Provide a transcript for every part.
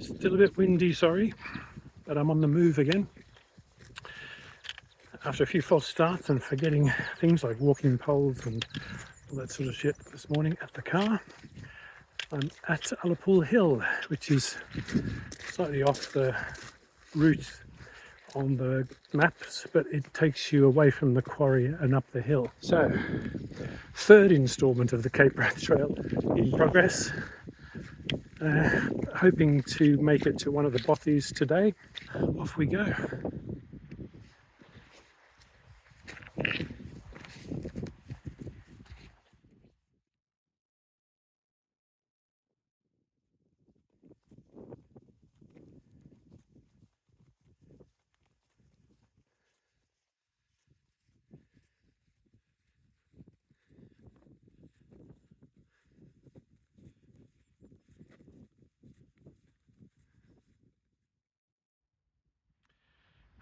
Still a bit windy, sorry, but I'm on the move again. After a few false starts and forgetting things like walking poles and all that sort of shit this morning at the car, I'm at Ullapool Hill, which is slightly off the route on the maps, but it takes you away from the quarry and up the hill. So, third instalment of the Cape Wrath Trail in progress. Hoping to make it to one of the bothies today. Off we go.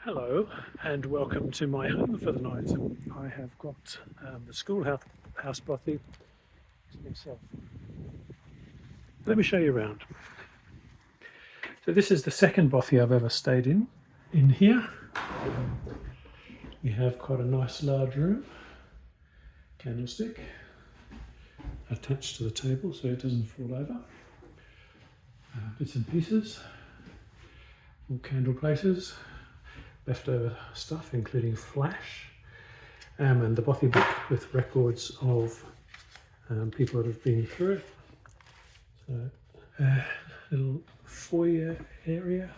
Hello and welcome to my home for the night. I have got the schoolhouse bothy to myself. Let me show you around. So this is the second bothy I've ever stayed in. In here we have quite a nice large room, candlestick attached to the table so it doesn't fall over, bits and pieces, all candle places, leftover stuff including flash, and the bothy book with records of people that have been through it. So little foyer area,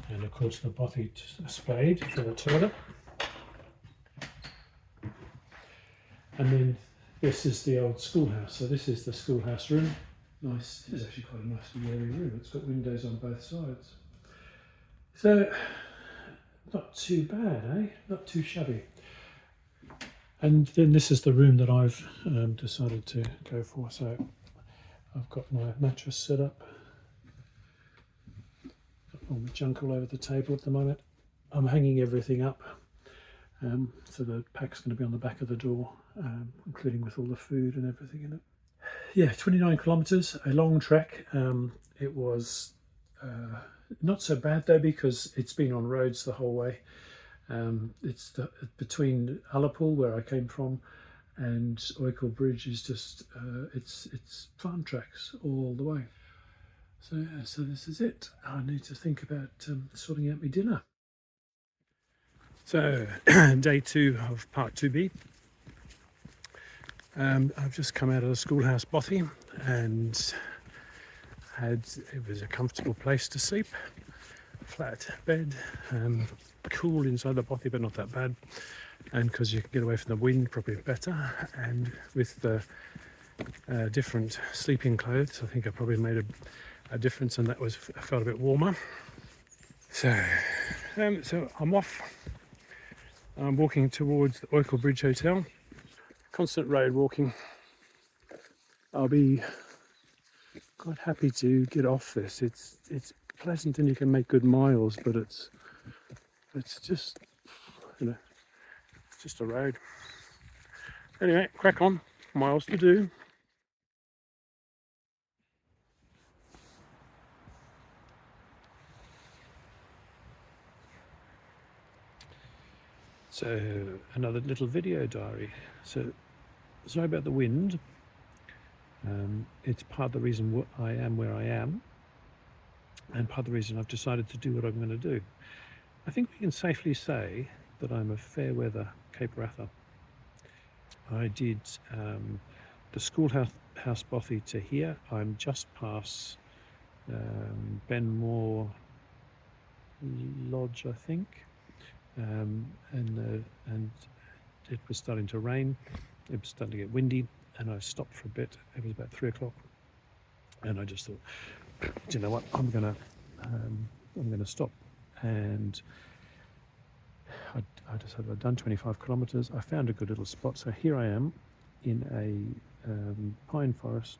and of course the bothy spade for the toilet. And then this is the old schoolhouse. So this is the schoolhouse room. Nice. This is actually quite a nice airy room. It's got windows on both sides. So not too bad, eh? Not too shabby. And then this is the room that I've decided to go for. So I've got my mattress set up. Got all my junk all over the table at the moment. I'm hanging everything up. So the pack's going to be on the back of the door, including with all the food and everything in it. Yeah, 29 kilometres, a long trek. It was not so bad though, because it's been on roads the whole way. It's between Ullapool, where I came from, and Ullapool Bridge is just it's farm tracks all the way. So yeah, so this is it. I need to think about sorting out my dinner. So day 2 of part 2B. I've just come out of the schoolhouse bothy and it was a comfortable place to sleep, flat bed, cool inside the bothy but not that bad, and because you can get away from the wind probably better, and with the different sleeping clothes I think I probably made a difference, and that was I felt a bit warmer. So I'm off. I'm walking towards the Ullapool Bridge Hotel. Constant road walking. I'll be quite happy to get off this. It's pleasant and you can make good miles, but it's just, you know, it's just a road. Anyway, crack on. Miles to do. So another little video diary. So sorry about the wind. It's part of the reason I am where I am, and part of the reason I've decided to do what I'm going to do. I think we can safely say that I'm a fair weather Cape Wrather. I did the schoolhouse bothy to here. I'm just past Benmore Lodge, I think. And it was starting to rain, it was starting to get windy, and I stopped for a bit. It was about 3 o'clock, and I just thought, do you know what, I'm gonna stop. And I decided I'd done 25 kilometres. I found a good little spot, so here I am in a pine forest,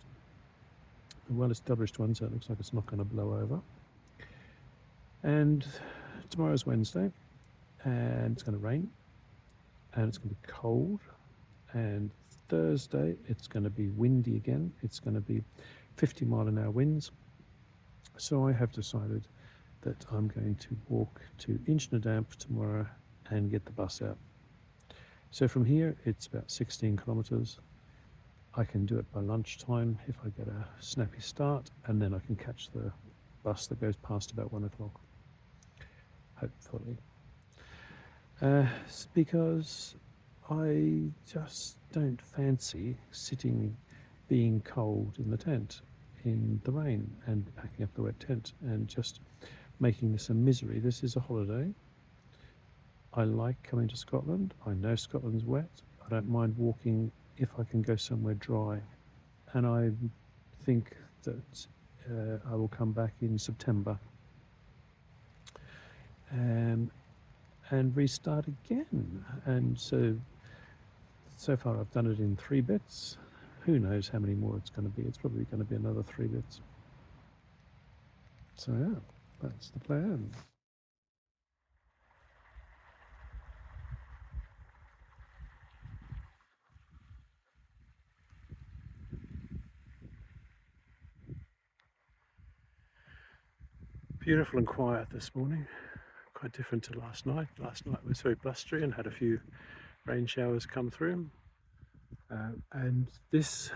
a well-established one, so it looks like it's not going to blow over. And tomorrow's Wednesday, and it's going to rain, and it's going to be cold, and Thursday it's going to be windy again. It's going to be 50-mile-an-hour winds, So I have decided that I'm going to walk to Inchnadamph tomorrow and get the bus out. So from here, it's about 16 kilometres. I can do it by lunchtime if I get a snappy start, and then I can catch the bus that goes past about 1 o'clock, hopefully. Because I just don't fancy sitting being cold in the tent in the rain and packing up the wet tent and just making this a misery. This is a holiday. I like coming to Scotland. I know Scotland's wet. I don't mind walking if I can go somewhere dry. And I think that I will come back in September and restart again. And so far I've done it in 3 bits. Who knows how many more it's going to be. It's probably going to be another 3 bits. So yeah, that's the plan. Beautiful and quiet this morning. Quite different to last night. Last night was very blustery and had a few rain showers come through. And this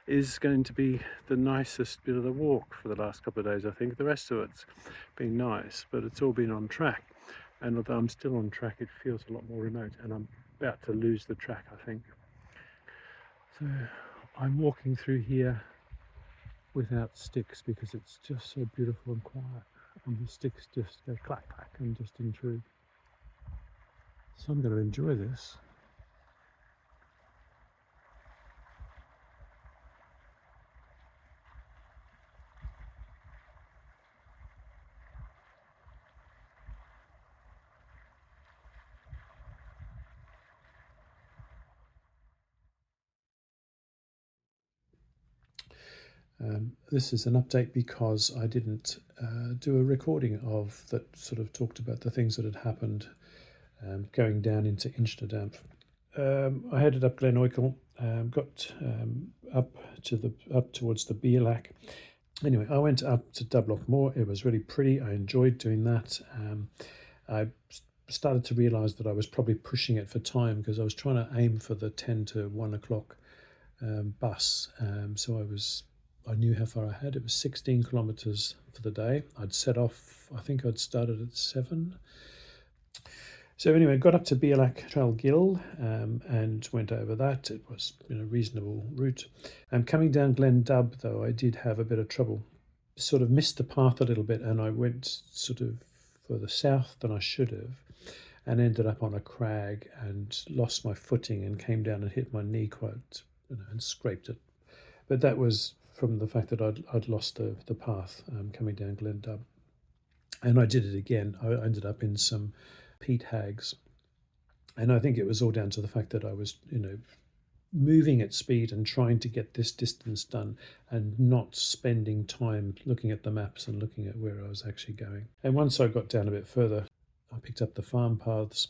is going to be the nicest bit of the walk for the last couple of days, I think. The rest of it's been nice, but it's all been on track. And although I'm still on track, it feels a lot more remote, and I'm about to lose the track, I think. So I'm walking through here without sticks because it's just so beautiful and quiet, and the sticks just go clack clack and just intrude. So I'm going to enjoy this. This is an update because I didn't do a recording of that sort of talked about the things that had happened going down into Inchnadamph. I headed up Glen Oikel, got up towards the Beerlac. Anyway, I went up to Dublock Moor. It was really pretty. I enjoyed doing that. I started to realise that I was probably pushing it for time because I was trying to aim for the 10 to 1 o'clock bus. So I knew how far I had. It was 16 kilometres for the day. I'd set off, I think I'd started at 7. So anyway, got up to Beerlac Trail Gill and went over that. It was a reasonable route. Coming down Glen Dub, though, I did have a bit of trouble. Sort of missed the path a little bit, and I went sort of further south than I should have, and ended up on a crag and lost my footing and came down and hit my knee quite, and scraped it. But that was from the fact that I'd lost the path coming down Glen Dub. And I did it again. I ended up in some peat hags. And I think it was all down to the fact that I was, moving at speed and trying to get this distance done and not spending time looking at the maps and looking at where I was actually going. And once I got down a bit further, I picked up the farm paths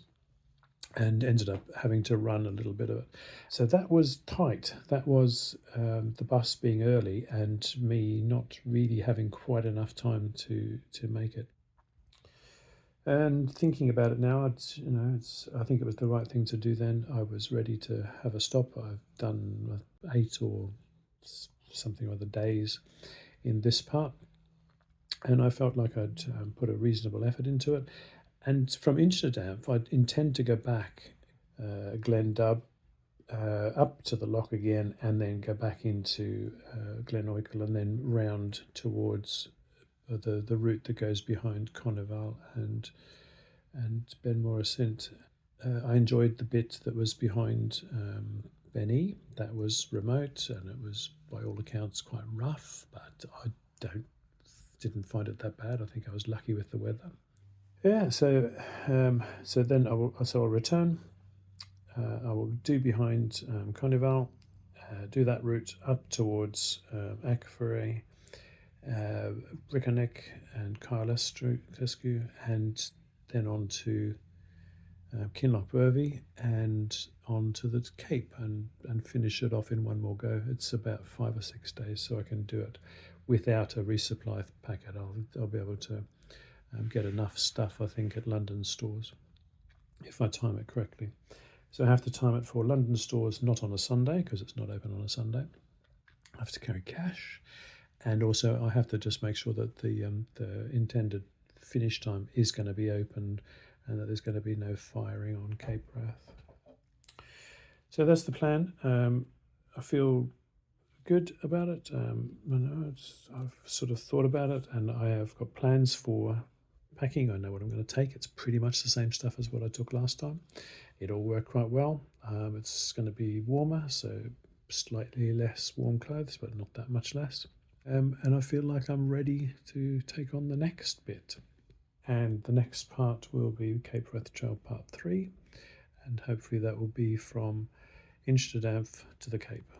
and ended up having to run a little bit of it. So that was tight. That was the bus being early and me not really having quite enough time to make it. And thinking about it now, I think it was the right thing to do then. I was ready to have a stop. I've done 8 or something or other days in this part, and I felt like I'd put a reasonable effort into it. And from Inchnadamph, I intend to go back Glen Dub, up to the loch again, and then go back into Glen Oikel, and then round towards the route that goes behind Conival and Ben Morrisint. I enjoyed the bit that was behind Benny. That was remote, and it was by all accounts quite rough, but I didn't find it that bad. I think I was lucky with the weather. Yeah, so then I'll return. I will do behind Conival, do that route up towards Ackferry, Brickenick and Carlescu, and then on to Kinloch Burvey and on to the Cape and finish it off in one more go. It's about 5 or 6 days, so I can do it without a resupply packet. I'll be able to get enough stuff, I think, at London stores if I time it correctly. So I have to time it for London stores, not on a Sunday because it's not open on a Sunday. I have to carry cash, and also I have to just make sure that the intended finish time is going to be open and that there's going to be no firing on Cape Wrath. So that's the plan. I feel good about it. I've sort of thought about it, and I have got plans for packing. I know what I'm going to take. It's pretty much the same stuff as what I took last time. It all worked quite well. It's going to be warmer, so slightly less warm clothes, but not that much less. And I feel like I'm ready to take on the next bit. And the next part will be Cape Wrath Trail Part 3, and hopefully that will be from Inchnadamph to the Cape.